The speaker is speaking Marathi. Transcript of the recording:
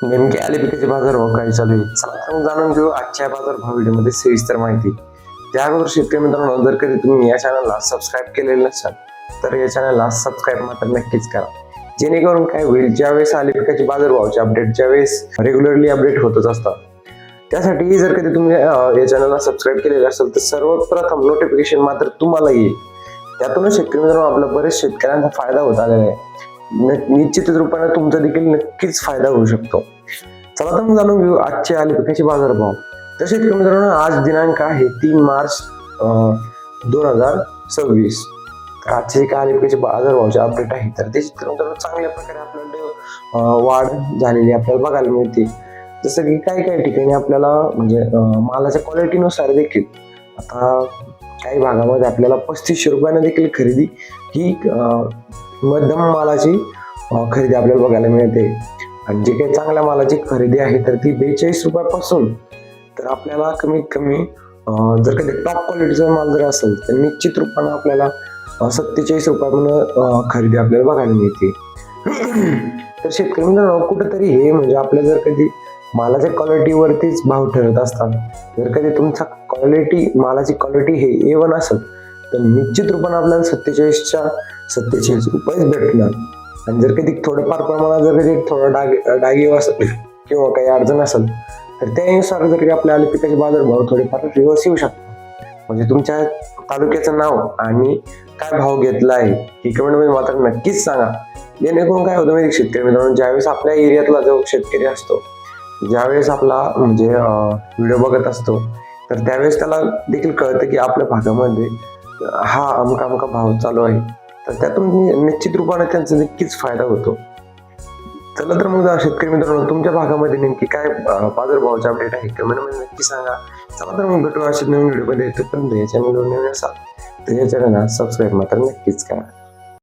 नेमके आले पिकाचे बाजारभाव काय चालू आहे चला तर मग जाणून घेऊ आजच्या बाजारभाव व्हिडिओमध्ये सविस्तर माहिती. त्या अगोदर शेतकरी मित्रांनो, जर कधी तुम्ही या चॅनलला सबस्क्राईब केलेलं नसाल तर या चॅनलला सबस्क्राईब मात्र नक्कीच करा, जेणेकरून काय होईल, ज्यावेळेस आले पिकाचे बाजारभावाचे अपडेट ज्यावेळेस रेग्युलरली अपडेट होतच असतात. त्यासाठी जर कधी तुम्ही या चॅनलला सबस्क्राईब केलेलं असेल तर सर्वप्रथम नोटिफिकेशन मात्र तुम्हाला येईल. त्यातूनच शेतकरी मित्रांनो, आपला बरेच शेतकऱ्यांचा फायदा होत आलेला आहे. निश्चित रूपाने तुमचा देखील नक्कीच फायदा होऊ शकतो. चला तर मग जाणून घेऊ आजचे आले पिकाचे बाजारभाव. तर शेतकरी मित्रांनो, आज दिनांक आहे 3 मार्च 2026. तर आजचे जे आले पिकाचे बाजारभावाचे अपडेट आहे तर ते शेतकरी मित्रांनो चांगल्या प्रकारे आपल्याला वाढ झालेली आपल्याला बघायला मिळते. जसं की काही काही ठिकाणी आपल्याला म्हणजे मालाच्या क्वालिटीनुसार देखील आता काही भागामध्ये आपल्याला 3500 रुपयाने देखील खरेदी ही मध्यम मालाची खरेदी आपल्याला बघायला मिळते. आणि जे काही चांगल्या मालाची खरेदी आहे तर ती 42 रुपयापासून तर आपल्याला कमीत कमी जर कधी टॉप क्वालिटीचा माल जर असेल तर निश्चित रूपाने आपल्याला 47 रुपयापर्यंत खरेदी आपल्याला बघायला मिळते. तर शेतकरी मित्रांनो, कुठेतरी हे म्हणजे आपल्या जर कधी मालाच्या क्वालिटीवरतीच भाव ठरत असतात. जर कधी तुमचा मालाची क्वालिटी हे A1 असेल तर निश्चित रूपाने आपल्याला 47 रुपयेच भेटणार. आणि जर कधी थोडंफार प्रमाणात जर कधी थोडं डागी असेल किंवा काही अडचण असेल तर त्यानुसार जर कधी आपल्या आले पिकाचे बाजारभाव थोडेफार रिवर्स येऊ शकतात. म्हणजे तुमच्या तालुक्याचं नाव आणि काय भाव घेतला आहे ही कमेंटमध्ये मात्र नक्कीच सांगा, जेणेकरून काय होतं माहिती शेतकरी मित्रांनो, ज्यावेळेस आपल्या एरियातला जो शेतकरी असतो, ज्यावेळेस आपला म्हणजे व्हिडिओ बघत असतो तर त्यावेळेस त्याला देखील कळतं की आपल्या भागामध्ये हा अमका भाव चालू आहे. तर त्यातून निश्चित रूपाने त्यांचा नक्कीच फायदा होतो. चला तर मग शेतकरी मित्रांनो, तुमच्या भागामध्ये नेमकी काय बाजारभावाचे अपडेट आहे कमेंटमध्ये नक्की सांगा. चला तर मग भेटू अशा नवीन व्हिडिओमध्ये. तोपर्यंत या चॅनलवर नवीन असाल तर या चॅनलला सबस्क्राईब मात्र नक्कीच करा.